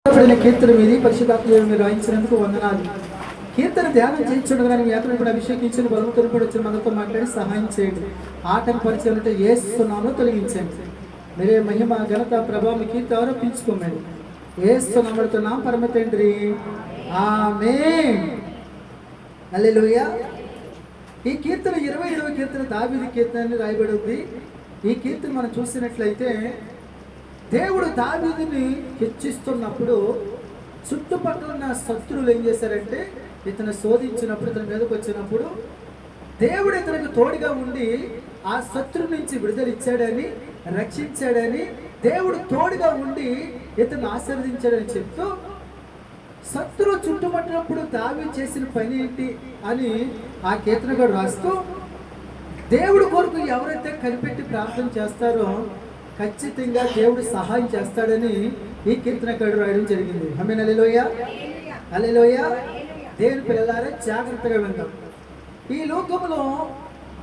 కీర్తన మీది పరిశుద్ధాత్మ మీరు రాయించినందుకు వందనాలు. కీర్తన ధ్యానం చేయించుండగా కానీ యాత్రను కూడా అభిషేకించిన బలముతో కూడా వచ్చి మనతో మాట్లాడి సహాయం చేయండి. ఆటం పరిచయం యేసునామములో తొలగించండి. మీరే మహిమ ఘనత ప్రభావం కీర్తి ఆరోపించుకోమని యేసునామములో పరమ తండ్రి ఆమేన్. హల్లెలూయా. ఈ కీర్తన 27వ కీర్తన దావీదు కీర్తన అని రాయబడి ఉంది. ఈ కీర్తన మనం చూసినట్లయితే దేవుడు దావీదుని హెచ్చిస్తున్నప్పుడు చుట్టుపక్కల ఉన్న శత్రువులు ఏం చేశారంటే ఇతను శోధించినప్పుడు, ఇతని మీదకి వచ్చినప్పుడు దేవుడు ఇతనికి తోడుగా ఉండి ఆ శత్రువు నుంచి విడుదలిచ్చాడని, రక్షించాడని, దేవుడు తోడుగా ఉండి ఇతను ఆశీర్వదించాడని చెప్తూ శత్రువు చుట్టుపట్టినప్పుడు దావీదు చేసిన పని ఏంటి అని ఆ కీర్తనగా రాస్తూ దేవుడు కొరకు ఎవరైతే కనిపెట్టి ప్రార్థన చేస్తారో ఖచ్చితంగా దేవుడు సహాయం చేస్తాడని ఈ కీర్తనకారుడు రాయడం జరిగింది. ఆమేన్. హల్లెలూయా, హల్లెలూయా. దేవుని పిల్లలారా జాగ్రత్తగా విందాం. ఈ లోకంలో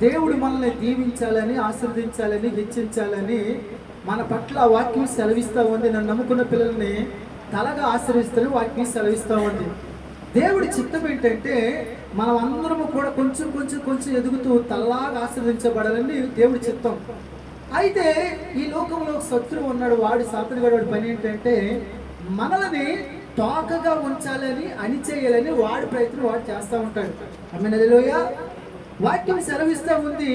దేవుడు మనల్ని దీవించాలని, ఆశీర్వదించాలని, హెచ్చించాలని మన పట్ల వాక్యం సెలవిస్తూ ఉంది. నన్ను నమ్ముకున్న పిల్లల్ని తలగా ఆశీర్విస్తారని వాక్యం సెలవిస్తూ ఉంది. దేవుడి చిత్తం ఏంటంటే మనం అందరము కూడా కొంచెం కొంచెం కొంచెం ఎదుగుతూ తలలాగా ఆశీర్వదించబడాలని దేవుడి చిత్తం. అయితే ఈ లోకంలో శత్రువు ఉన్నాడు, వాడి సాతనుగాడు. వాడి పని ఏంటంటే మనల్ని తోకగా ఉంచాలని, అణిచేయాలని వాడి ప్రయత్నం వాడు చేస్తూ ఉంటాడు. ఆమేన్. హల్లెలూయా. వాక్యం సెలవిస్తూ ఉంది,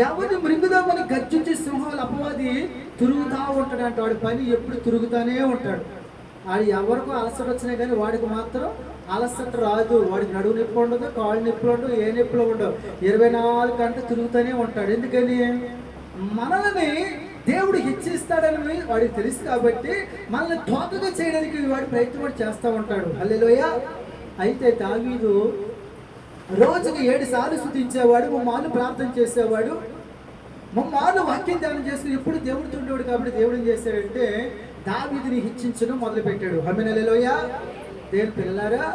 ఎవరిని మృంగుదామని గర్జించే సింహాలు అపవాది తిరుగుతూ ఉంటాడంట. వాడి పని ఎప్పుడు తిరుగుతూనే ఉంటాడు. వాడు ఎవరికో అలసట వచ్చినా కానీ వాడికి మాత్రం అలసట రాదు. వాడికి నడువు నొప్పి ఉండదు, కాళ్ళు నొప్పులు ఉండవు, ఏ నొప్పులు ఉండవు. 24 గంటలు తిరుగుతూనే ఉంటాడు. ఎందుకని? మనల్ని దేవుడు హెచ్చిస్తాడని వాడికి తెలుసు కాబట్టి మనల్ని తోకగా చేయడానికి వాడి ప్రయత్నం కూడా చేస్తూ ఉంటాడు. హల్లెలూయా. అయితే దావీదు రోజుకి 7 సార్లు స్తుతించేవాడు, 3 మార్లు ప్రార్థన చేసేవాడు, 3 మార్లు వాక్యం ధ్యానం చేసుకుని ఎప్పుడు దేవుడితో ఉండేవాడు. కాబట్టి దేవుడు ఏం చేశాడంటే దావీదుని హెచ్చించడం మొదలుపెట్టాడు. ఆమేన్. హల్లెలూయా. దేవుని పిల్లలారా,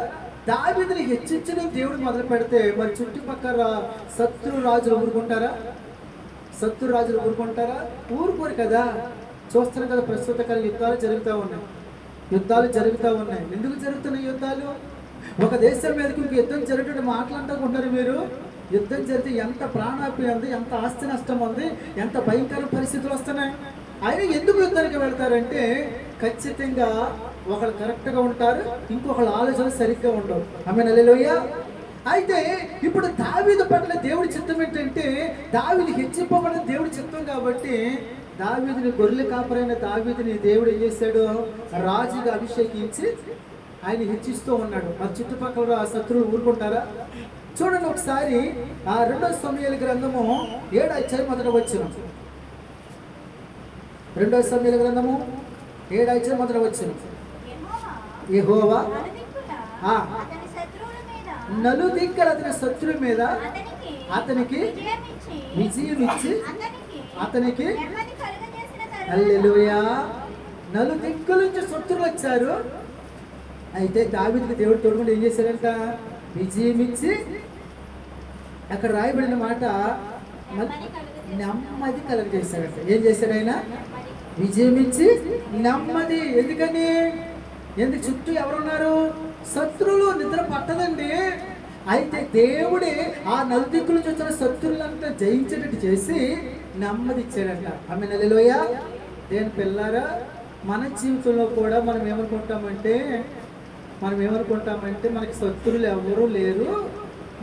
దావీదుని హెచ్చించడం దేవుడు మొదలు పెడితే మరి చుట్టుపక్కల శత్రు రాజులు ఊరుకుంటారా? శత్రు రాజులు ఊరుకుంటారా? ఊరుకోరు కదా. చూస్తున్నారు కదా, ప్రస్తుత కాల యుద్ధాలు జరుగుతూ ఉన్నాయి. ఎందుకు జరుగుతున్నాయి యుద్ధాలు? ఒక దేశం మీదకి ఇంక యుద్ధం జరుగుతుంటే మాట్లాడుకుంటారు మీరు. యుద్ధం జరిగితే ఎంత ప్రాణాపాయం ఉంది, ఎంత ఆస్తి నష్టం ఉంది, ఎంత భయంకర పరిస్థితులు వస్తున్నాయి. అయినా ఎందుకు యుద్ధానికి వెళ్తారంటే ఖచ్చితంగా ఒకళ్ళు కరెక్ట్గా ఉంటారు, ఇంకొకళ్ళ ఆలోచనలు సరిగ్గా ఉండవు. ఆమేన్. హల్లెలూయా. అయితే ఇప్పుడు దావీదు పట్ల దేవుడి చిత్తం ఏంటంటే దావీదు హెచ్చిపోబడిన దేవుడి చిత్తం కాబట్టి దావీదుని గొర్రెల కాపరైన దావీదుని దేవుడు ఏం చేశాడు? రాజుగా అభిషేకించి ఆయన హెచ్చిస్తూ ఉన్నాడు. మరి చుట్టుపక్కల ఆ శత్రువులు ఊరుకుంటారా? చూడండి ఒకసారి ఆ 2వ సమూయేలు గ్రంథము 7వ అధ్యాయం మొదట వచ్చిన 2వ సమూయేలు గ్రంథము 7వ అధ్యాయం మొదట వచ్చిన యెహోవా నలుదిక్కల అతని శత్రువు మీద అతనికి విజయం ఇచ్చి అతనికి హల్లెలూయా. నలుదిక్కుల నుంచి శత్రువులు వచ్చారు. అయితే దావీదుకి దేవుడు తోడుకుంటూ ఏం చేశాడంట? విజయం ఇచ్చి, అక్కడ రాయబడిన మాట నెమ్మది కలుగజేశాడంట. ఏం చేశాడు ఆయన? విజయం ఇచ్చి నెమ్మది. ఎందుకని? ఎందుకు? చుట్టూ ఎవరున్నారు? శత్రువులు. నిద్ర పట్టదండి. అయితే దేవుడే ఆ నలుదిక్కుల నుంచి వచ్చిన శత్రువులంతా జయించేటట్టు చేసి నెమ్మది ఇచ్చాడంట. ఆమేన్. హల్లెలూయా. దేని పిల్లారా, మన జీవితంలో కూడా మనం ఏమనుకుంటామంటే మనకి శత్రువులు ఎవరూ లేరు,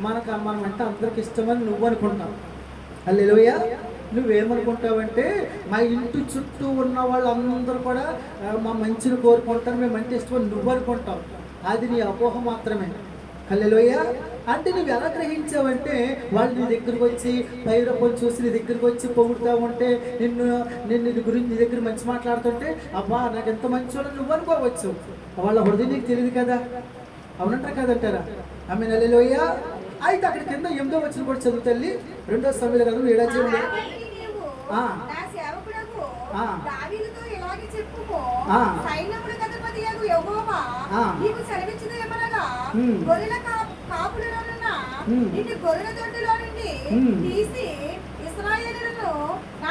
మనం అంటే అందరికి ఇష్టమని నువ్వు అనుకుంటావు. హల్లెలూయా. నువ్వేమనుకుంటావంటే మా ఇంటి చుట్టూ ఉన్న వాళ్ళందరూ కూడా మా మంచిని కోరుకుంటారు, మేము మంచి ఇష్టమని నువ్వు అనుకుంటావు. అది నీ అపోహ మాత్రమే. హల్లెలూయా. అంటే నువ్వు ఎలా గ్రహించావంటే వాళ్ళు నీ దగ్గరకు వచ్చి పైరపని చూసి నీ దగ్గరకు వచ్చి పొగుడుతూ ఉంటే నిన్ను గురించి నీ దగ్గర మంచి మాట్లాడుతుంటే అబ్బా నాకు ఎంత మంచి వాళ్ళు నువ్వు అనుకోవచ్చు. వాళ్ళ హృదయం నీకు తెలియదు కదా. అవునంటారా కదంటారా? ఆమేన్. హల్లెలూయా. అయితే అక్కడ కింద 8వ వచనం కూడా చదువుతల్లి. 2వ సమూయేలు గ్రంథం 7వ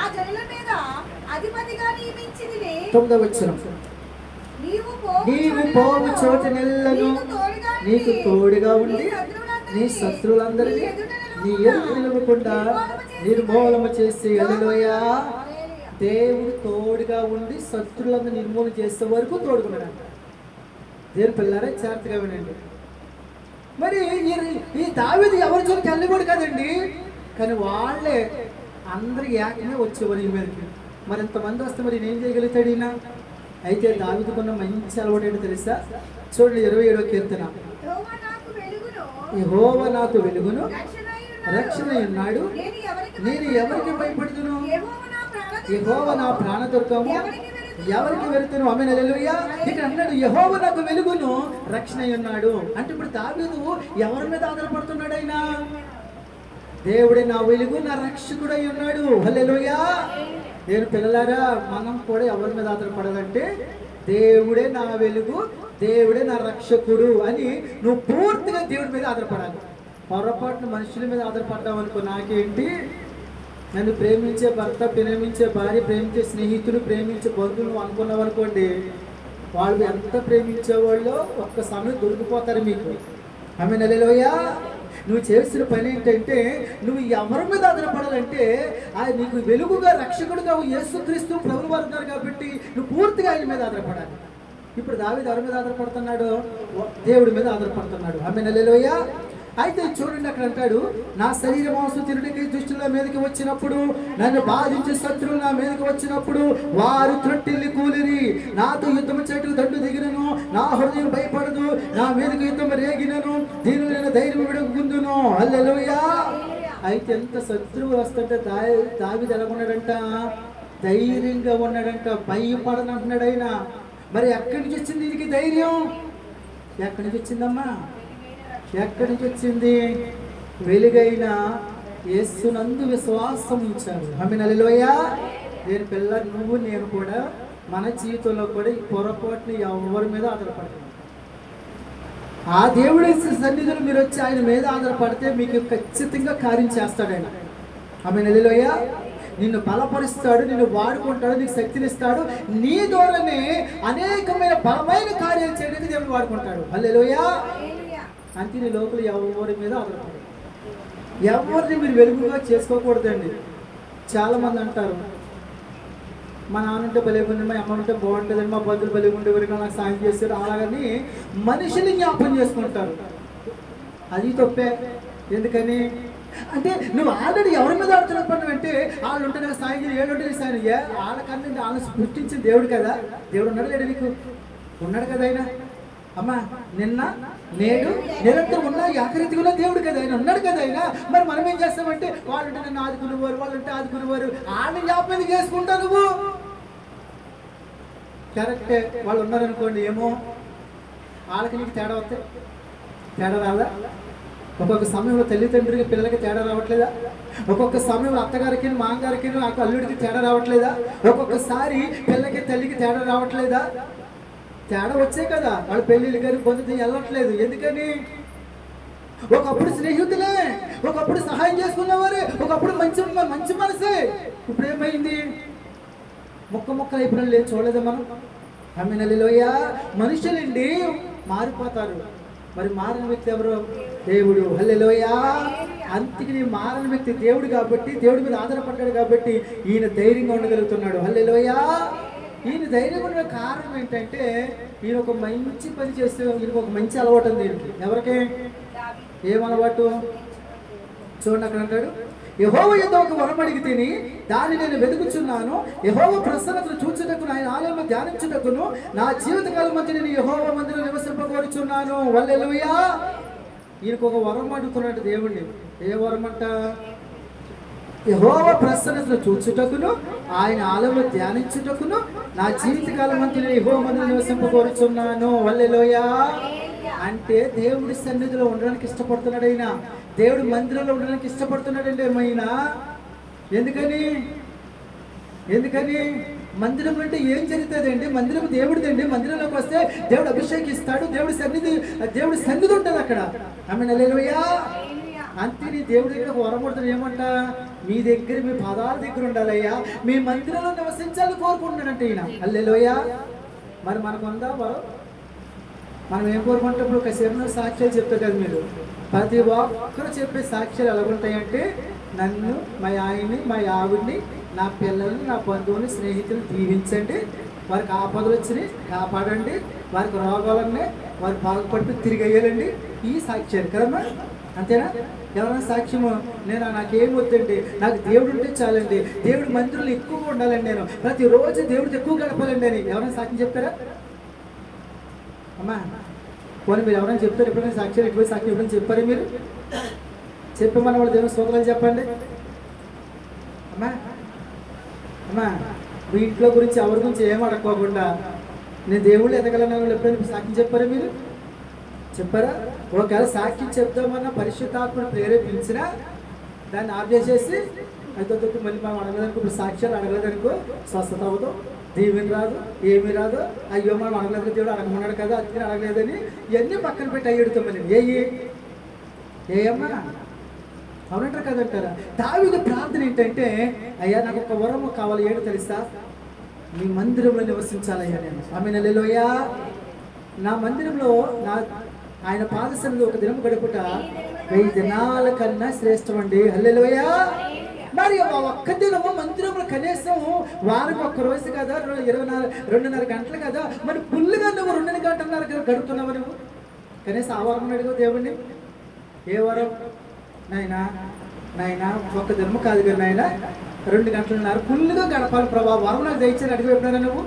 అధ్యాయంలో అధిపతిగా నియమించితివి. 9వ వచనం నీవు పోవు చోటనెల్లను నీకు తోడుగా ఉండి నీ శత్రువులందరినీ నీ ఎదురు నిలవకుండా నిర్మూలన చేసి హల్లెలూయా. దేవుడు తోడుగా ఉండి శత్రువులందరూ నిర్మూలన చేసే వరకు తోడుకున్నాడు. దేవుని పిల్లారా జాగ్రత్తగా వినండి. మరి ఈ దావీదు ఎవరి జోలికి వెళ్ళిపోడు కదండి, కానీ వాళ్ళే అందరికి ఏకమే వచ్చేవారు ఈ మీదకి. మరి ఇంతమంది వస్తే మరి ఏం చేయగలుగుతాడు ఈయన? అయితే దావీదుకున్న మంచి అలవాటు ఏంటో తెలుసా? చూడండి 27వ కీర్తన. యెహోవా నాకు వెలుగును రక్షణ ఉన్నాడు, నేను ఎవరికి భయపడుతును? యెహోవా నా ప్రాణదుర్గము, ఎవరికి వెళుతును? ఆమేన్ హల్లెలూయా. ఇక్కడ అన్నాడు యెహోవా నాకు వెలుగును రక్షణ ఉన్నాడు అంటే ఇప్పుడు దావీదు ఎవరి మీద ఆధారపడుతున్నాడు? ఆయన దేవుడే నా వెలుగు నా రక్షకుడై ఉన్నాడు. హల్లెలూయా. నేను పిల్లలారా, మనం కూడా ఎవరి మీద ఆధారపడాలంటే దేవుడే నా వెలుగు, దేవుడే నా రక్షకుడు అని నువ్వు పూర్తిగా దేవుడి మీద ఆధారపడాలి. పొరపాటున మనుషుల మీద ఆధారపడ్డావు అనుకో, నాకేంటి, నన్ను ప్రేమించే భర్త, ప్రేమించే భార్య, ప్రేమించే స్నేహితులు, ప్రేమించే బంధువులు అనుకున్నావు అనుకోండి, వాళ్ళు ఎంత ప్రేమించేవాళ్ళు ఒక్క సమయం దొరికిపోతారు మీకు. ఆమేన్ హల్లెలూయా. నువ్వు చేసిన పని ఏంటంటే నువ్వు ఎవరి మీద ఆధారపడాలంటే ఆయన నీకు వెలుగుగా రక్షకుడుగా యేసుక్రీస్తు ప్రభువు వారు ఉన్నారు కాబట్టి నువ్వు పూర్తిగా ఆయన మీద ఆధారపడాలి. ఇప్పుడు దావీదు ఎవరి మీద ఆధారపడుతున్నాడు? దేవుడి మీద ఆధారపడుతున్నాడు. ఆమేన్ హల్లెలూయా. అయితే చూడండి అక్కడ అంటాడు, నా శరీర మాంసం తినడానికి దుష్టుల మీదకి వచ్చినప్పుడు, నన్ను బాధించే శత్రువులు నా మీదకి వచ్చినప్పుడు వారు త్రొట్టిల్లి కూలిరి. నాతో యుద్ధం చేయటకు దండు దిగినను, నా హృదయం భయపడదు. నా మీదకి యుద్ధం రేగినను, దీనిలో నేను ధైర్యం విడగుందును. హల్లెలూయా. అయితే ఎంత శత్రువు వస్తుంటే దావీదు ఎలా ఉన్నాడంట? ధైర్యంగా ఉన్నాడంట, భయపడనంటున్నాడు ఆయన. మరి ఎక్కడి నుంచి వచ్చింది దీనికి ధైర్యం? ఎక్కడి నుంచి వచ్చిందమ్మా? ఎక్కడి నుంచి వచ్చింది? వెలుగైన యేసునందు విశ్వాసం ఉంచాడు. ఆమేన్ హల్లెలూయా. నేను పిల్ల, నువ్వు నేను కూడా మన జీవితంలో కూడా ఈ పొరపాటుని ఎవరి మీద ఆధారపడతాం. ఆ దేవుడి సన్నిధిలో మీరు వచ్చి ఆయన మీద ఆధారపడితే మీకు ఖచ్చితంగా కార్యం చేస్తాడు ఆయన. ఆమేన్ హల్లెలూయా. నిన్ను బలపరుస్తాడు, నిన్ను వాడుకుంటాడు, నీకు శక్తినిస్తాడు. నీ ద్వారానే అనేకమైన బలమైన కార్యాలు చేయడానికి దేవుడు వాడుకుంటాడు. హల్లెలూయా. అంతే నీ లోపల ఎవరి మీద ఆధారపడదు. ఎవరిని మీరు వెలుగుగా చేసుకోకూడదండి. చాలామంది అంటారు, మా నాన్న ఉంటే బలిగుండి, మా అమ్మ ఉంటే బాగుంటుందండి, మా బంధువులు బలిగుంటే ఎవరికైనా నాకు సాయం చేస్తారు, అలాగని మనుషుల్ని జ్ఞాపకం చేసుకుంటారు. అది తప్పే. ఎందుకని అంటే నువ్వు ఆల్రెడీ ఎవరి మీద ఆడుతున్నప్పుడు అంటే వాళ్ళు ఉంటే నాకు సాయం చేయాలి, ఏళ్ళు ఉంటే సాయం వాళ్ళకన్నా వాళ్ళని సృష్టించిన దేవుడు కదా. దేవుడు ఉన్నాడు లేడు? నీకు ఉన్నాడు కదా ఆయన. అమ్మా నిన్న నేడు నిరంతరం ఉన్న ఏకరీతిగా ఉన్న దేవుడు కదా ఆయన, ఉన్నాడు కదా ఆయన. మరి మనం ఏం చేస్తామంటే వాళ్ళుంటే నన్ను ఆదుకునేవారు, వాళ్ళుంటే ఆదుకునేవారు, వాళ్ళని జ్ఞాపకం చేసుకుంటావు నువ్వు. కరెక్టే, వాళ్ళు ఉన్నారనుకోండి, ఏమో వాళ్ళకి నీకు తేడా వస్తే తేడా రాదా? ఒక్కొక్క సమయంలో తల్లిదండ్రులకి పిల్లలకి తేడా రావట్లేదా? ఒక్కొక్క సమయంలో అత్తగారికి మామగారికి అల్లుడికి తేడా రావట్లేదా? ఒక్కొక్కసారి పిల్లకి తల్లికి తేడా రావట్లేదా? తేడా వచ్చే కదా వాళ్ళు పెళ్ళిళ్ళు కానీ పొందితే వెళ్ళట్లేదు. ఎందుకని? ఒకప్పుడు స్నేహితులే, ఒకప్పుడు సహాయం చేసుకున్నవారే, ఒకప్పుడు మంచి మంచి మనసే. ఇప్పుడు ఏమైంది? మొక్కలు అయిపోయిన లేదు, చూడలేదు మనం. ఆమేన్ హల్లెలూయా. మనుషులండి మారిపోతారు. మరి మారిన వ్యక్తి ఎవరు? దేవుడు. హల్లెలూయా. అంతకి మారిన వ్యక్తి దేవుడు కాబట్టి, దేవుడి మీద ఆధారపడ్డాడు కాబట్టి ఈయన ధైర్యంగా ఉండగలుగుతున్నాడు. హల్లెలూయా. ఈయన ధైర్యంగా ఉండే కారణం ఏంటంటే ఈయన ఒక మంచి పని చేస్తే ఈయనకు ఒక మంచి అలవాటు ఉంది. ఎవరికి? ఏం అలవాటు? చూడండి అక్కడ అంటాడు, యెహోవా యొద్ద ఒక వరం అడిగి తిని దాన్ని నేను వెతుకుచున్నాను. యెహోవా ప్రసన్నతను చూచుటకును ఆయన ఆలయంలో ధ్యానించుటకును నా జీవితకాలం మధ్య నేను యెహోవా మందిరంలో నివసింపగోరుచున్నాను. హల్లెలూయా. ఈయనకు ఒక వరం అడుగుతున్నాడు దేవుణ్ణి. ఏ వరం అంట? యెహోవా ప్రసన్నతను చూచుటకును ఆయన ఆలయంలో ధ్యానించుటకును నా జీవితకాలం అంతా నేను యెహోవా మందిరంలో నివసింపగోరుచున్నాను. హల్లెలూయా. అంటే దేవుడి సన్నిధిలో ఉండడానికి ఇష్టపడుతున్నాడు ఆయన. దేవుడి మందిరంలో ఉండడానికి ఇష్టపడుతున్నాడండి ఏమైనా. ఎందుకని? మందిరం అంటే ఏం జరుగుతుందండి? మందిరం దేవుడిదండి. మందిరంలోకి వస్తే దేవుడు అభిషేకిస్తాడు, దేవుడి సన్నిధి ఉంటుంది అక్కడ. ఆమేన్ హల్లెలూయా. అంతే నీ దేవుడి దగ్గర ఒక వరం పడుతుంది. ఏమంట? మీ దగ్గర, మీ పాదాల దగ్గర ఉండాలయ్యా, మీ మందిరంలో నివసించాలని కోరుకుంటున్నాడంటే ఈయన. హల్లెలూయా. మరి మనకు ఉందా వరం? మనం ఏం కోరుకుంటే ఇప్పుడు ఒక శరీరంలో సాక్ష్యాలు చెప్తారు కదా మీరు, ప్రతి ఒక్కరు చెప్పే సాక్ష్యాలు ఎలాగుంటాయంటే నన్ను, మా ఆయన్ని, మా ఆవిడ్ని, నా పిల్లల్ని, నా బంధువుని, స్నేహితులు దీవించండి, వారికి ఆపదలు వచ్చి కాపాడండి, వారికి రోగాలన్నీ వారు బాగుపడితే తిరిగి అయ్యాలండి. ఈ సాక్ష్యాలు కదమ్మా, అంతేనా? ఎవరైనా సాక్ష్యము నాకేం వద్దండి, నాకు దేవుడు ఉంటే చాలండి, దేవుడి మందిరంలో ఎక్కువగా ఉండాలండి, నేను ప్రతిరోజు దేవుడితో ఎక్కువ గడపాలండి అని ఎవరైనా సాక్ష్యం చెప్తారా అమ్మా? పోనీ మీరు ఎవరైనా చెప్తారు ఎప్పుడైనా సాక్ష్యాలు, ఎటువంటి సాక్ష్యం ఎప్పుడైనా చెప్పారు మీరు? చెప్పమన్న వాళ్ళు దేవుని స్తోత్రాలు చెప్పండి అమ్మా. అమ్మా మీ ఇంట్లో గురించి ఎవరి గురించి ఏం అడగకోకుండా నేను దేవుళ్ళు ఎదగలను ఎప్పుడైనా సాక్ష్యం చెప్పారా మీరు? చెప్పారా? ఒకవేళ సాక్ష్యం చెప్తామన్నా పరిశుద్ధాత్మను ప్రేరేపించినా దాన్ని ఆఫ్ చేసేసి అయితే మళ్ళీ మనం అడగలేదనుకో, ఇప్పుడు సాక్ష్యాలు అడగలేదనుకో స్వస్థత అవ్వదు, దీవెన రాదు, ఏమీ రాదు, అయ్యో మనం అడగలేదు, దేవుడు అడగమన్నాడు కదా అందుకని అడగలేదని ఇవన్నీ పక్కన పెట్టి అయ్యడుతాం మళ్ళీ ఏమ్మా అవునంటారు కదంటారా? దావీదు ప్రార్థన ఏంటంటే అయ్యా నాకు ఒక వరం కావాలి, ఏంటో తెలుసా? మీ మందిరంలో నివసించాలయ్యా నేను. ఆమె హల్లెలూయా. నా మందిరంలో ఆయన పాదసంలో ఒక దినం గడుపుట 1000 దినాల కన్నా శ్రేష్టం అండి. హల్లెలూయా. మరి ఒక్క దినము మందిరంలో కనీసం వారికి ఒక్క రోజు కదా, 2.5 గంటలు కదా, మరి ఫుల్గా నువ్వు 2 గంటలన్నర గడుపుతున్నావు నువ్వు. కనీసం ఆ వరం అడిగో దేవుణ్ణి. ఏ వరం? నాయనా ఒక్క దినము కాదు కదా నాయన, 2 గంటలన్నర ఫుల్గా గడపాలి ప్రభా, వరం నాకు దయచేసి అడిగి ఎప్పుడైనా నువ్వు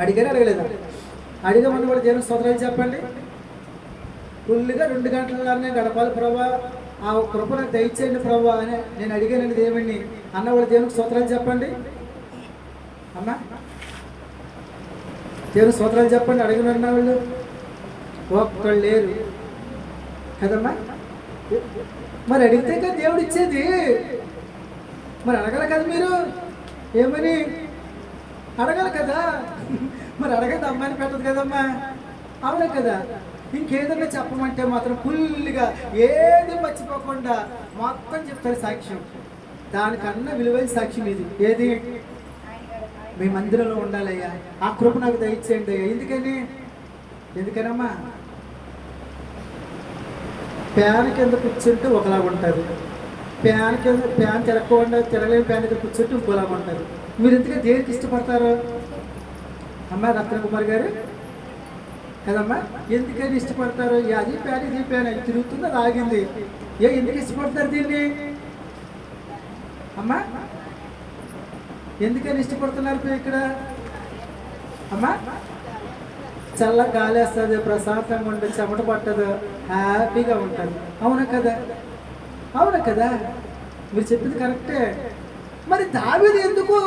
అడిగారా అడగలేదా? అడిగమని కూడా దేవుని స్తోత్రాలు చెప్పండి. ఫుల్గా 2 గంటలన్నరనే గడపాలి ప్రభా, ఆ కృప నాకు దయచేయండి ప్రభా అని నేను అడిగానండి దేవుణ్ణి అన్న కూడా దేవునికి స్తోత్రాలు చెప్పండి అమ్మా. దేవుని స్తోత్రాలు చెప్పండి. అడిగిన వాళ్ళు ఒక్కళ్ళు లేరు కదమ్మా. మరి అడిగితే కదా దేవుడు ఇచ్చేది, మరి అడగాలి కదా మీరు, ఏమని అడగాలి కదా. మరి అడగదు అమ్మాయిని పెట్టదు కదమ్మా, అవునా కదా? ఇంకేదన్నా చెప్పమంటే మాత్రం ఫుల్గా ఏది మర్చిపోకుండా మొత్తం చెప్తారు సాక్ష్యం. దానికన్నా విలువైన సాక్ష్యం ఇది. ఏది? మీ మందిరంలో ఉండాలయ్యా, ఆ కృప నాకు దయచేయండి అయ్యా. ఎందుకనమ్మా? ఫ్యాన్ కింద కూర్చుంటే ఒకలాగా ఉంటుంది, ఫ్యాన్ తిరగకుండా తిరగలేని ఫ్యాన్ కింద కూర్చుంటే ఇంకోలాగా ఉంటుంది. మీరు ఎందుకంటే దేనికి ఇష్టపడతారు అమ్మా? రత్నకుమార్ గారు కదమ్మా, ఎందుకని ఇష్టపడతారు? అది ఫ్యాన్ ఇది ఫ్యాన్ అది తిరుగుతుంది, అది ఆగింది. ఎందుకు ఇష్టపడతారు దీన్ని అమ్మా? ఎందుకని ఇష్టపడుతున్నారు ఇక్కడ అమ్మా? చల్ల గాలి వేస్తుంది, ప్రశాంతంగా ఉంటుంది, చెమట పట్టదు, హ్యాపీగా ఉంటుంది. అవునా కదా? అవునా కదా? మీరు చెప్పింది కరెక్టే. మరి దావీదు ఎందుకు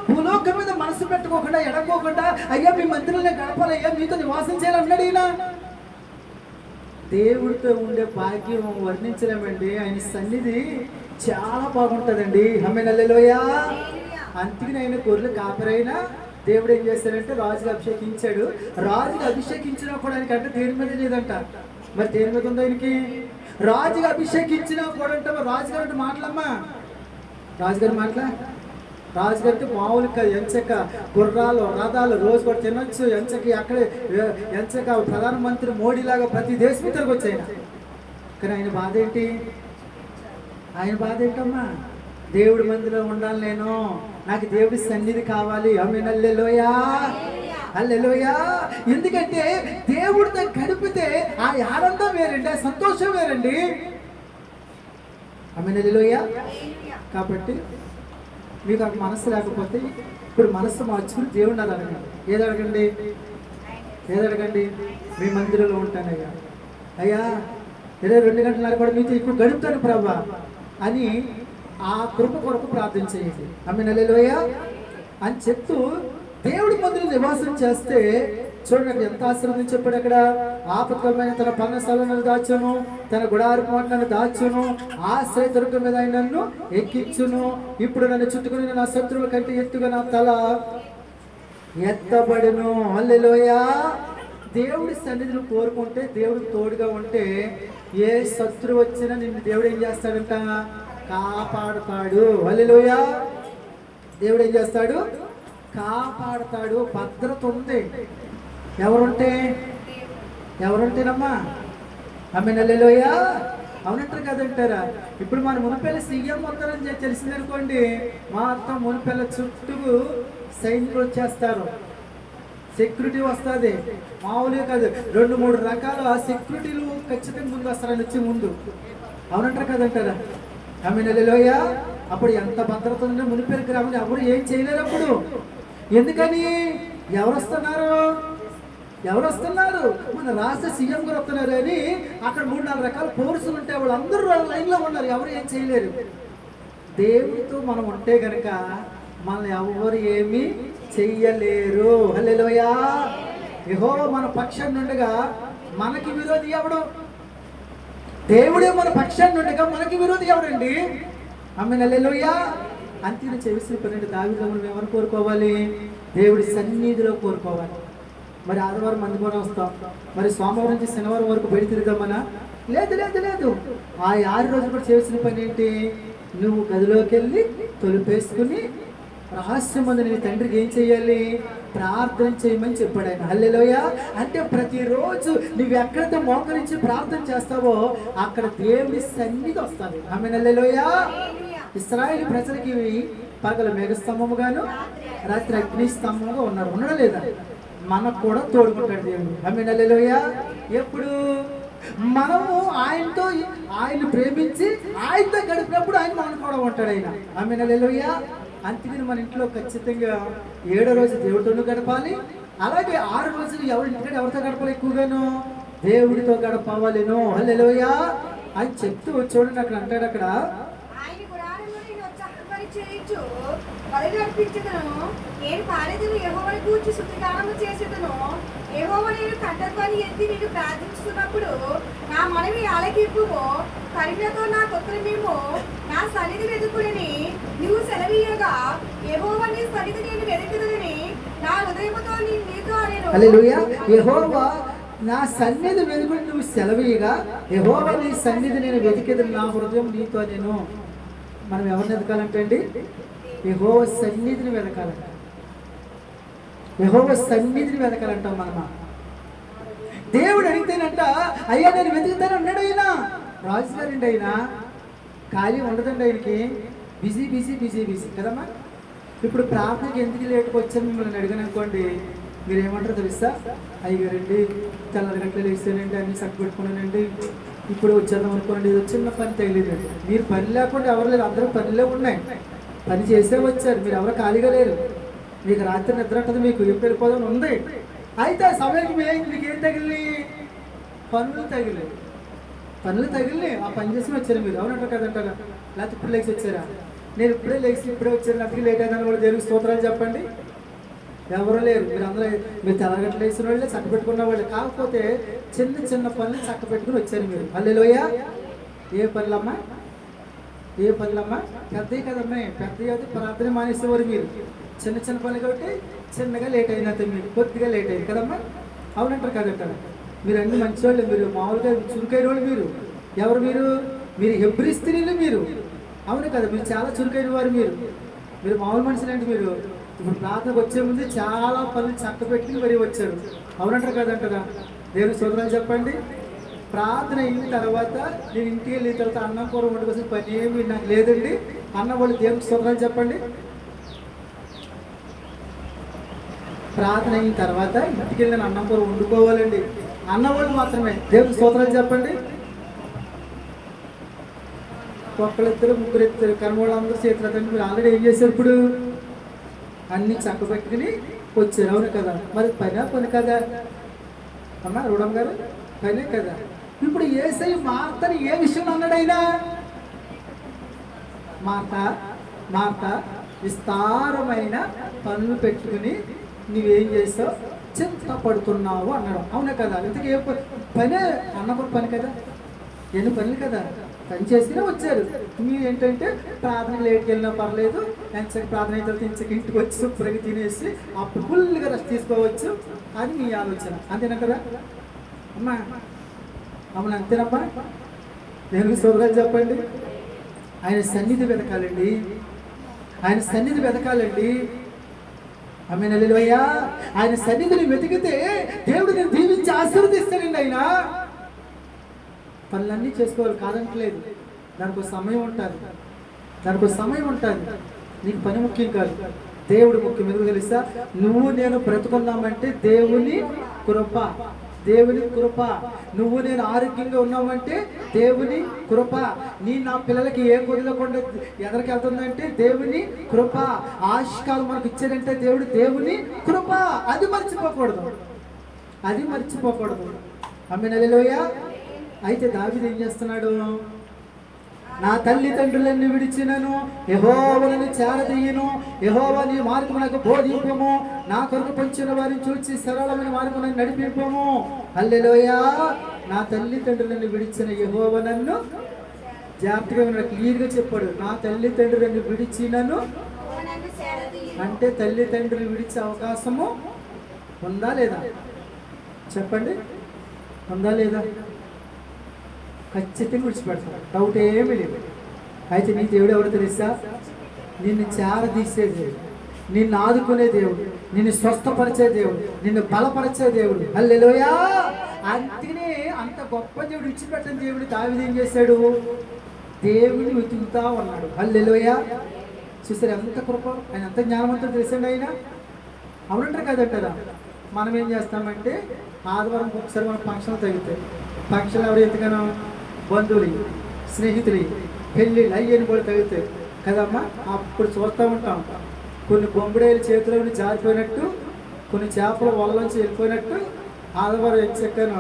భూలోకం మీద మనసు పెట్టుకోకుండా ఎడకోకుండా అయ్యా మీ మందిరంలో గడపాలయ్యా, మీతో నివాసం చేయాలన్నాడు ఈయన. దేవుడితో ఉండే భాగ్యం వర్ణించలేమండి. ఆయన సన్నిధి చాలా బాగుంటుందండి. ఆమేన్ హల్లెలూయా. అందుకని ఆయన గొర్రెలు కాపరైనా దేవుడు ఏం చేస్తాడంటే రాజుగా అభిషేకించాడు. రాజుగా అభిషేకించినా కూడా ఆయనకి అంటే దేని మీద లేదంట. మరి దేని మీద ఉందో ఆయనకి? రాజుగా అభిషేకించినా కూడా అంటే రాజుగారు అంటే మాటలమ్మా, రాజుగారి మాటలా? రాజుగారికి మామూలు కాదు, ఎంచక గుర్రాలు రథాలు రోజు కూడా తినొచ్చు, ఎంచక అక్కడే ఎంచక ప్రధానమంత్రి మోడీలాగా ప్రతి దేశం తిరిగి వచ్చాయి. కానీ ఆయన బాధ ఏంటి? ఆయన బాధ ఏంటమ్మా? దేవుడి మందిలో ఉండాలి నేను, నాకు దేవుడి సన్నిధి కావాలి. ఆమేన్ హల్లెలూయా. హల్లెలూయా. ఎందుకంటే దేవుడితో గడిపితే ఆ ఆనందం వేరండి, ఆ సంతోషం వేరండి. ఆమేన్ హల్లెలూయా. కాబట్టి మీకు ఆ మనస్సు లేకపోతే ఇప్పుడు మనస్సు మార్చుకుని దేవుడిని అది అడగండి. ఏది అడగండి? మీ మందిరంలో ఉంటానయ్యా, అయ్యా 22 గంటల కూడా మీతో ఇప్పుడు గడుపుతాను ప్రభా అని ఆ కృప కొరకు ప్రార్థన చేయండి. ఆమేన్ హల్లెలూయా అని చెప్తూ దేవుడి మందిరం నివాసం చేస్తే చూడండి ఎంత ఆశీర్వాదం చెప్పాడు అక్కడ. ఆపత్కరమైన తన పర్ణశాలను దాచును, తన గుడారపు మాటలను దాచును, ఆశ్రయ దుర్గం మీద ఆయన నన్ను ఎక్కించును. ఇప్పుడు నన్ను చుట్టుకుని నా శత్రువుల కంటే ఎత్తుగా నా తల ఎత్తబడును. హల్లెలూయా. దేవుడి సన్నిధిని కోరుకుంటే, దేవుడికి తోడుగా ఉంటే ఏ శత్రువు వచ్చినా నిన్ను దేవుడు ఏం చేస్తాడంట? కాపాడుతాడు. హల్లెలూయా. దేవుడు ఏం చేస్తాడు? కాపాడతాడు. భద్రత ఉంది. ఎవరుంటేనమ్మా ఆమె హల్లెలూయా. అవునంటారు కదంటారా? ఇప్పుడు మన మునిపెళ్ళ సీఎం వస్తారని తెలిసిందనుకోండి, మొత్తం మునిపెళ్ళ చుట్టూ సైనికులు వచ్చేస్తారు, సెక్యూరిటీ వస్తుంది. మామూలుగా కాదు, 2-3 రకాల సెక్యూరిటీలు ఖచ్చితంగా ముందు వస్తారని వచ్చి ముందు. అవునంటారు కదంటారా? ఆమె హల్లెలూయా. అప్పుడు ఎంత భద్రత ఉందో మునిపెళ్ళ గ్రామంలో ఎవరు ఏం చేయలేరు అప్పుడు. ఎందుకని? ఎవరు వస్తున్నారు? మన రాష్ట్ర సీఎం గారు వస్తున్నారు అని అక్కడ 3-4 రకాల పోలీసులు ఉంటే వాళ్ళు అందరూ లైన్లో ఉన్నారు, ఎవరు ఏం చేయలేరు. దేవుడితో మనం ఉంటే గనక మనల్ని ఎవరు ఏమీ చెయ్యలేరు. హల్లెలూయా. యెహోవా మన పక్షాన్ని ఉండగా మనకి విరోధి ఎవడు? దేవుడే మన పక్షాన్ని ఉండగా మనకి విరోధి ఎవడండి? ఆమె హల్లెలూయా. అంతిన చెవిసిన పన్నెండు దావీదును మనం ఎవరు కోరుకోవాలి? దేవుడి సన్నిధిలో కోరుకోవాలి. మరి ఆదివారం మందిపోవడం వస్తాం, మరి సోమవారం నుంచి శనివారం వరకు బయట తిరుగుదామనా? లేదు. ఆ 6 రోజులు కూడా చేసిన పని ఏంటి? నువ్వు గదిలోకి వెళ్ళి తలుపేసుకుని రహస్యమందు నీ తండ్రికి ఏం చేయాలి? ప్రార్థన చేయమని చెప్పాడు ఆయన. హల్లెలూయా. అంటే ప్రతిరోజు నువ్వు ఎక్కడైతే మోకరించి ప్రార్థన చేస్తావో అక్కడ దేవుడి సన్నిధి వస్తుంది. ఆమేన్. హల్లెలూయా. ఇశ్రాయేలు ప్రజలకి పగలు మేఘస్తంభముగాను రాత్రి అగ్ని స్తంభముగా ఉండడం లేదా? మనకు కూడా తోడుకుంటాడు దేవుడు. ఆమేన్. హల్లెలూయా. ఎప్పుడు మనము ఆయన్ని ప్రేమించి ఆయనతో గడిపినప్పుడు ఆయన మనం కూడా ఉంటాడు ఆయన. ఆమేన్. హల్లెలూయా. అందుకని మన ఇంట్లో ఖచ్చితంగా 7వ రోజు దేవుడితో గడపాలి. అలాగే 6 రోజులు ఎవరితో గడపాలి? ఎక్కువగాను దేవుడితో గడపవాలేను. హల్లెలూయా అని చెప్తూ చూడండి, అక్కడ అంటాడు, అక్కడ నేను పాడేదను యెహోవాను గూర్చి స్తుతిగానము చేసేదను. యెహోవా నేను కంఠధ్వని ఎత్తి నిన్ను ప్రార్థించుతున్నప్పుడు నా మనవి ఆలకింపుము. కరుణతో నా ఉత్తరమేమో నా సన్నిధి వెతుకుడని నువ్వు సెలవీయగా యెహోవా నీ సన్నిధి నేను వెతుకుదునని నా హృదయముతో నీతో అనేను. హల్లెలూయా. యెహోవా నా సన్నిధి వెతుకుని నువ్వు సెలవీయగా యెహోవా నీ సన్నిధి నేను వెతికేదని నా హృదయం నీతో అనేను. మనం ఎవరిని వెతకాలంటే అండి? యెహోవా సన్నిధిని వెతకాలంట. యెహోవా సన్నిధిని వెతకాలంటాం మనమా. దేవుడు అడిగితేనంట, అయ్యా నేను వెతుకుతాను అన్నాడు ఆయన. రాజుగారండి ఆయన, ఖాళీ ఉండదండి ఆయనకి. బిజీ కదమ్మా. ఇప్పుడు ప్రార్థనకి ఎందుకు లేటుకు వచ్చాను మిమ్మల్ని అడిగాను అనుకోండి, మీరు ఏమంటారో తెలుసా? అయ్యగారండి తెల్లరి గంటలు వేసానండి, అన్ని చక్క పెట్టుకున్నానండి, ఇప్పుడు వచ్చేద్దాం అనుకోండి, ఇది చిన్న పని తగిలేదండి. మీరు పని లేకుండా ఎవరు లేరు, అందరూ పనిలో ఉన్నాయి, పని చేసే వచ్చారు, మీరు ఎవరు ఖాళీగా లేరు. మీకు రాత్రి నిద్ర ఉంటుంది, మీకు ఎప్పుడు వెళ్ళిపోదాం ఉంది. అయితే ఆ సమయానికి మీకు ఏం తగిలి? పనులు తగిలి ఆ పని చేసి వచ్చారు మీరు. అవునంటారు కదంటారా? లేకపోతే ఇప్పుడు లేచి వచ్చారా? నేను ఇప్పుడే వచ్చాను, అందుకే లేట్ అయిందని కూడా దేవుడికి స్తోత్రాలు చెప్పండి. ఎవరు లేరు, మీరు తెల్లగట్లు వేసిన వాళ్ళే, చక్క పెట్టుకున్న వాళ్ళే. కాకపోతే చిన్న పనులు చక్క పెట్టుకుని వచ్చారు మీరు. హల్లెలూయా. ఏ పనులమ్మా? పెద్దవి కదమ్మా. పెద్దవి అయితే ప్రార్థన మానేసేవారు మీరు. చిన్న పనులు కాబట్టి చిన్నగా లేట్ అయినట్టు, మీరు కొద్దిగా లేట్ అయింది కదమ్మా. అవునంటారు కదంటారు? మీరు అన్ని మంచివాళ్ళు, మీరు మామూలుగా చురుకైన వాళ్ళు. ఎవరు మీరు హెబ్రీ స్త్రీలు మీరు. అవును కదా, మీరు చాలా చురుకైన వారు. మీరు మామూలు మనుషులంటే మీరు ఇప్పుడు ప్రార్థనకు వచ్చే ముందు చాలా పనులు చక్క పెట్టి మరీ వచ్చారు. అవునంటారు కదంటారా? దేవుని స్తోత్రాలు చెప్పండి. ప్రార్థన అయిన తర్వాత నేను ఇంటికి వెళ్ళిన తర్వాత అన్నం కూర వండుకోసం పని ఏమి నాకు లేదండి అన్న వాళ్ళు దేవునికి స్తోత్రాలు చెప్పండి. ప్రార్థన అయిన తర్వాత ఇంటికి వెళ్ళి నేను అన్నం కూర వండుకోవాలండి అన్నవాళ్ళు మాత్రమే దేవునికి స్తోత్రాలు చెప్పండి. ఒక్కళ్ళిద్దరు ముగ్గురు ఇద్దరు కర్మవాళ్ళు అందరూ చేతులు మీరు ఆల్రెడీ ఏం చేశారు? ఇప్పుడు అన్నీ చక్క పెట్టుకుని వచ్చారు. అవును కదా? మరి పని కదా అమ్మా రూఢం గారు, పనే కదా. ఇప్పుడు యేసై మార్తని ఏ విషయం అన్నాడు ఆయన? మార్త విస్తారమైన పనులు పెట్టుకుని నువ్వేం చేస్తావు? చింతపడుతున్నావు అన్నాడు. అవునా కదా? ఇంతకీ ఏ పనే? అన్నప్పుడు పని కదా, ఎన్ని పనులు కదా, పని చేసుకునే వచ్చారు. మీరు ఏంటంటే ప్రార్థన లేట్కి వెళ్ళినా పర్లేదు, ఎంచక ప్రార్థన అయిన తర్వాత ఇంచక ఇంటికి వచ్చి శుభ్రంగా తినేసి అప్పుడు ఫుల్గా రెస్ట్ తీసుకోవచ్చు అని మీ ఆలోచన. అంతేనంటారా అమ్మా? అమ్మని అంతేనమ్మా? దేవునికి స్తోత్రాలు చెప్పండి. ఆయన సన్నిధి వెతకాలండి. ఆమె హల్లెలూయా. ఆయన సన్నిధిని వెతికితే దేవుడు నేను దీవించి ఆశీర్వదిస్తానండి. ఆయన పనులన్నీ చేసుకోవాలి కాదంటలేదు, దానికి ఒక సమయం ఉంటుంది, దానికి ఒక సమయం ఉంటుంది. నీకు పని ముఖ్యం కాదు, దేవుడు ముఖ్యం. ఎందుకు తెలుసా? నువ్వు నేను బ్రతుకున్నామంటే దేవుని కృప, దేవుని కృప. నువ్వు నేను ఆరోగ్యంగా ఉన్నామంటే దేవుని కృప. నా పిల్లలకి ఏ కొద్దిలేకుండా ఎదరికి వెళ్తుందంటే దేవుని కృప. ఆశకాలు మనకు ఇచ్చాడంటే దేవుని కృప. అది మర్చిపోకూడదు, అది మర్చిపోకూడదు. ఆమేన్ హల్లెలూయా. అయితే దావీదు ఏం చేస్తున్నాడు? నా తల్లిదండ్రులను విడిచినను యెహోవాను చేరదీయను, యెహోవా నీ మార్గమునకు బోధింపము, నా కొరకు పంచిన వారిని చూచి సరళమైన మార్గమునకు నడిపింపము. హల్లెలూయా. నా తల్లిదండ్రులను విడిచిన యెహోవా నన్ను జాగ్రత్తగా క్లియర్గా చెప్పాడు. నా తల్లిదండ్రులను విడిచినను అంటే తల్లిదండ్రులు విడిచే అవకాశము ఉందా లేదా? చెప్పండి, ఉందా లేదా? ఖచ్చితంగా విడిచిపెడతాడు, డౌట్ ఏమీ లేదు. అయితే నీ దేవుడు ఎవరు తెలుసా? నిన్ను చేరదీసే దేవుడు, నిన్ను ఆదుకునే దేవుడు, నిన్ను స్వస్థపరిచే దేవుడు, నిన్ను బలపరిచే దేవుడు. హల్లెలూయా. అందుకనే అంత గొప్ప దేవుడు, విడిచిపెట్టిన దేవుడు దావీదు ఏం చేశాడు? దేవుని వెతుకుతా ఉన్నాడు. హల్లెలూయా. చూసారు ఎంత కృప, ఆయన ఎంత జ్ఞానవంతుడు తెలిసండి ఆయన. అవునంటారు కదంటారా? మనం ఏం చేస్తామంటే ఆదివారం ఒకసారి మన ఫంక్షన్లు తగ్గుతాయి. ఫంక్షన్లు ఎవరు ఎంతగానో బంధువులు, స్నేహితులు, పెళ్ళిళ్ళు అయ్యని కూడా తగ్గుతాయి కదమ్మా. అప్పుడు చూస్తూ ఉంటాం కొన్ని బొంబుడేలు చేతిలో జారిపోయినట్టు, కొన్ని చేపలు వలలోంచి వెళ్ళిపోయినట్టు ఆదివారం ఎంచక్కను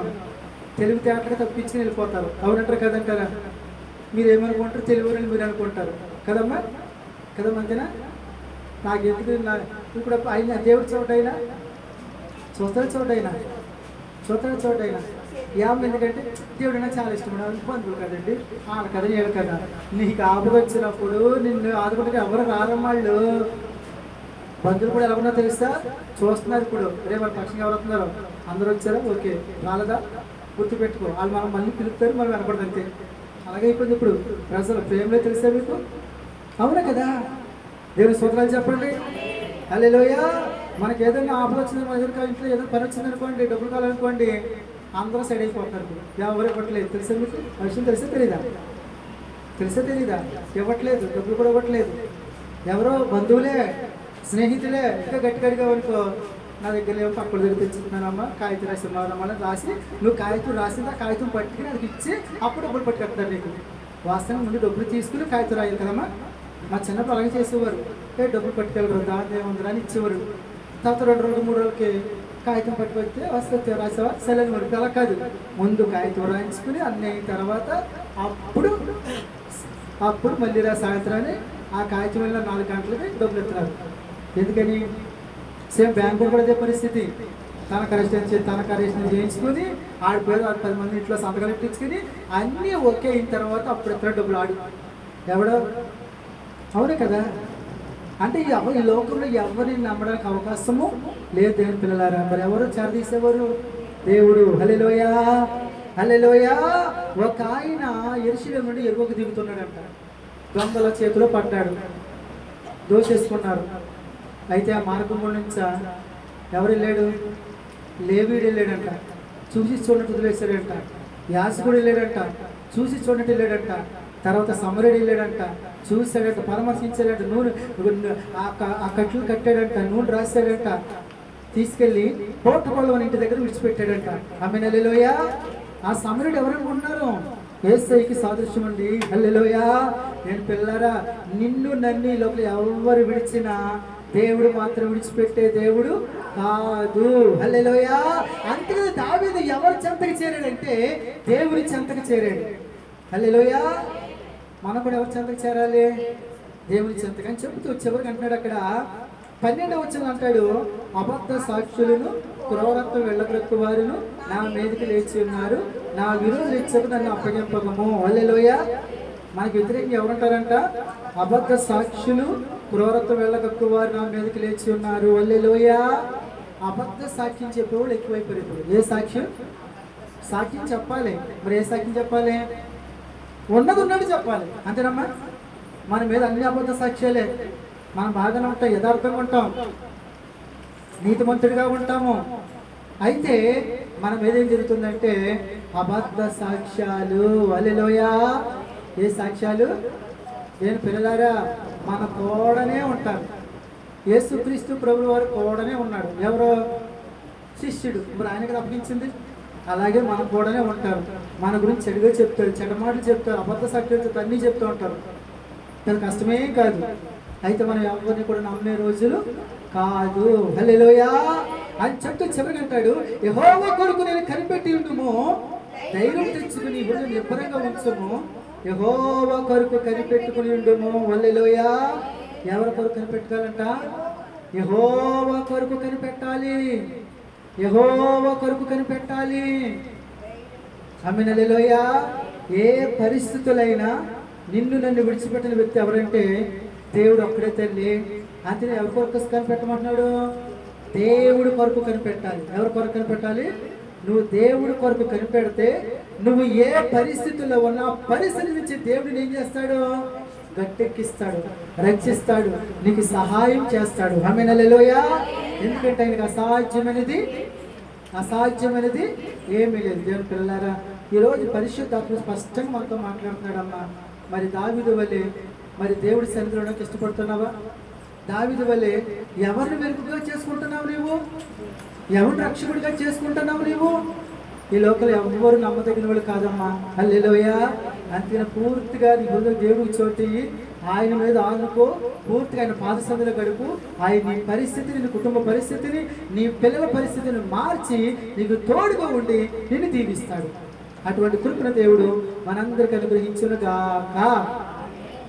తెలివితేటగా తప్పించుకుని వెళ్ళిపోతారు. అవునంటారు కదంటారా? మీరు ఏమనుకుంటారు? తెలివని మీరు అనుకుంటారు కదమ్మా, కదమ్మా. అంతేనా? నాకు ఎందుకు ఇప్పుడు అయినా దేవుడి చోటైనా చూస్తాడు, చోటైనా ఎందుకంటే దేవుడు నాకు చాలా ఇష్టం. బంధువులు కదండి, వాళ్ళ కదా ఏడు కదా. నీకు ఆపద వచ్చినప్పుడు నిన్ను ఆదుకుంటే ఎవరు రారమ్మాళ్ళు. బంధువులు కూడా ఎలా ఉన్నారో తెలుసా? చూస్తున్నారు ఇప్పుడు. రేపు వాళ్ళ పక్షంగా ఎవరు వస్తున్నారు? అందరూ వచ్చారా? ఓకే, రాలేదా? గుర్తుపెట్టుకో. వాళ్ళు మనం మళ్ళీ పిలుస్తారు, మనం వెనపడదు అంతే. అలాగే అయిపోయింది ఇప్పుడు ప్రజలు. ప్రేమలో తెలుసా మీకు? అవునా కదా? దేవుని స్తోత్రాలు చెప్పండి. హల్లెలూయా. మనకి ఏదైనా ఆపద వచ్చింది, మన ఎదురు ఇంట్లో ఏదైనా పని వచ్చింది అనుకోండి, డబ్బులు కావాలనుకోండి, అందరూ సైడ్ అయిపోతారు. ఎవరు ఇవ్వట్లేదు. తెలుసా మీకు ఆ విషయం? తెలిసే తెలీదా? ఇవ్వట్లేదు, డబ్బులు కూడా ఇవ్వట్లేదు. ఎవరో బంధువులే, స్నేహితులే. ఇంకా గట్టిగా అనుకో, నా దగ్గర ఏమో పక్కల దగ్గర తెచ్చుకున్నానమ్మా, కాగితం రాసిమ్మని రాసి, నువ్వు కాగితం రాసింది ఆ కాగితం పట్టుకుని అది ఇచ్చి అప్పుడు డబ్బులు పట్టుకెళ్తారు నీకు. వాస్తవం ముందు డబ్బులు తీసుకుని కాగితం రాయాలి కదమ్మా. మా చిన్నప్పుడు అలాగే చేసేవారు. డబ్బులు పట్టుకెళ్ళరు, దాని ఏముందిరా అని ఇచ్చేవారు. తర్వాత 2 రోజులు 3 రోజులకి కాగితం పట్టుకొస్తే వస్తే రాసావా సెలవు వరకు. అలా కాదు, ముందు కాగితం రాయించుకుని అన్నీ అయిన తర్వాత అప్పుడు మళ్ళీ సాయంత్రాన్ని ఆ కాగితం వల్ల 4 గంటలకి డబ్బులు ఎత్తున్నారు. ఎందుకని? సేమ్ బ్యాంకు కూడా అదే పరిస్థితి. తనకు అరెస్టేషన్ చేయించుకుని ఆడి పేరు 10 మంది ఇంట్లో సంతకాలు ఇప్పించుకుని అన్నీ ఓకే అయిన తర్వాత అప్పుడు ఎత్తున డబ్బులు ఆడు ఎవడో. అవునే కదా? అంటే ఈ లోకంలో ఎవరిని నమ్మడానికి అవకాశము లేదు. దేవుని పిల్లలారా, మరి ఎవరు చేరదీసేవారు? దేవుడు. హల్లెలూయా, హల్లెలూయా. ఒక ఆయన యెరూషలేము నుండి యెరికోకు దిగుతున్నాడంట. దొంగల చేతిలో పడ్డాడు, దోషేసుకున్నారు. అయితే ఆ మార్గం నుంచి ఎవరు వెళ్ళాడు? లేవీయుడు వెళ్ళాడంట, చూసి చూడట్టు వదిలేశాడంట. యాజకుడు వెళ్ళాడంట, చూసి చూడట్టు వెళ్ళాడంట. తర్వాత సమరయుడు వెళ్ళాడంట, చూశాడంట, పరామర్శించాడంట. నూనె ఆ కట్లు కట్టాడంట, నూనె రాశాడంట. తీసుకెళ్ళి పోటుపళ్ళ ఇంటి దగ్గర విడిచిపెట్టాడంట. ఆమేన్ హల్లెలూయా. ఆ సమరయుడు ఎవరనుకుంటున్నారు? యేసయ్యకి సాదృశ్యం అండి. హల్లెలూయా. నేను పిల్లరా, నిన్ను నన్ను లోపల ఎవరు విడిచినా దేవుడు మాత్రం విడిచిపెట్టే దేవుడు కాదు. హల్లెలూయా. అందుకని దావీదు ఎవరి చెంతకు చేరాడంటే దేవుని చెంతకు చేరాడు. హల్లెలూయా. మనం కూడా ఎవరి చెంతకు చేరాలి? దేవుని చెంతకు అని చెబుతూ చివరికి అంటున్నాడు అక్కడ 12వ వచనం అంటాడు, అబద్ధ సాక్షులను క్రూరత్వం వెళ్ళగొట్టు వారును నా మీదకి లేచి ఉన్నారు, నా విరోధులు ఇచ్చకు నన్ను అప్పగింపకము. హల్లెలూయా. మనకి వ్యతిరేకంగా ఎవరుంటారంట? అబద్ధ సాక్షులు, క్రూరత్వం వెళ్ళగొట్టు వారు నా మీదకి లేచి ఉన్నారు. హల్లెలూయా. అబద్ధ సాక్ష్యం చెప్పేవాళ్ళు ఎక్కువైపోయారు ఇప్పుడు. ఏ సాక్ష్యం చెప్పాలి. మరి ఏ సాక్ష్యం చెప్పాలి? ఉన్నది చెప్పాలి, అంతేనమ్మా. మన మీద అన్ని అబద్ధ సాక్ష్యాలే. మనం బాగానే ఉంటాం, యథార్థంగా ఉంటాం. నీతిమంతుడిగా ఉంటాము. అయితే మనం ఏదేం జరుగుతుందంటే అబద్ధ సాక్ష్యాలు. హల్లెలూయా. ఏ సాక్ష్యాలు? నేను పిల్లలారా మన తోడనే ఉంటారు. యేసుక్రీస్తు ప్రభువు వారు తోడనే ఉన్నాడు. ఎవరో శిష్యుడు, మరి ఆయనకు అప్పగించింది. అలాగే మనం కూడానే ఉంటారు. మన గురించి చెడుగా చెప్తారు, చెడ్డ మాటలు చెప్తారు, అబద్ధ సాక్ష్యాలు చెప్తారు, అన్నీ చెప్తూ ఉంటారు. అది కష్టమేం కాదు. అయితే మనం ఎవరిని కూడా నమ్మే రోజులు కాదు. హల్లెలూయా అని చెప్తూ చివరికి అంటాడు, యెహోవా కొరకు నేను కనిపెట్టి ఉండుము, ధైర్యం తెచ్చుకుని హృదయం నిబ్బరంగా ఉంచుము. యెహోవా కొరకు కనిపెట్టుకుని ఉండుము. హల్లెలూయా. ఎవరి కొరకు కనిపెట్టుకోవాలంట? యెహోవా కొరకు కనిపెట్టాలి. యెహోవా కొరకు కనిపెట్టాలి. ఆమేన్. హల్లెలూయా. ఏ పరిస్థితులైనా నిన్ను నన్ను విడిచిపెట్టిన వ్యక్తి ఎవరంటే దేవుడు ఒక్కడే తల్లి. అంతే. ఎవరి కొరకు కనిపెట్టమంటున్నాడు? దేవుడి కొరకు కనిపెట్టాలి. ఎవరి కొరకు కనిపెట్టాలి? నువ్వు దేవుడి కొరకు కనిపెడితే నువ్వు ఏ పరిస్థితుల్లో ఉన్నా పరిస్థితి నుంచి దేవుడిని ఏం చేస్తాడు? గట్టెక్కిస్తాడు, రక్షిస్తాడు, నీకు సహాయం చేస్తాడు. ఆమేన్. హల్లెలూయా. ఎందుకంటే ఆయనకు అసాధ్యమైనది ఏమీ లేదు. దేవుని పిల్లలారా, ఈరోజు పరిశుద్ధాత్మ స్పష్టంగా మనతో మాట్లాడుతున్నాడమ్మా. మరి దావీదు వలె మరి దేవుడి సన్నిధిలోకి ఇష్టపడుతున్నావా? దావీదు వలె ఎవరిని వెలుగుగా చేసుకుంటున్నావు నీవు? ఎవరిని రక్షకుడిగా చేసుకుంటున్నావు నీవు? ఈ లోకల్ ఎవరు నమ్మదగిన వాళ్ళు కాదమ్మా. హల్లెలూయా. అంతేనా? పూర్తిగా నీ హృదయ దేవుడికి చోటి ఆయన మీద ఆనుకో, పూర్తిగా ఆయన పాదసందులో గడుపు. ఆయన నీ పరిస్థితిని, నీ కుటుంబ పరిస్థితిని, నీ పిల్లల పరిస్థితిని మార్చి నీకు తోడుగా ఉండి నిన్ను దీవిస్తాడు. అటువంటి కృపణ దేవుడు మనందరికి అనుగ్రహించునుగాక.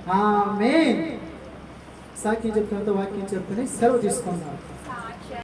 ఆమేన్. సాక్ష్యం చెప్తున్నంత వాక్యం చెప్పుకొని సెలవు తీసుకుందాం.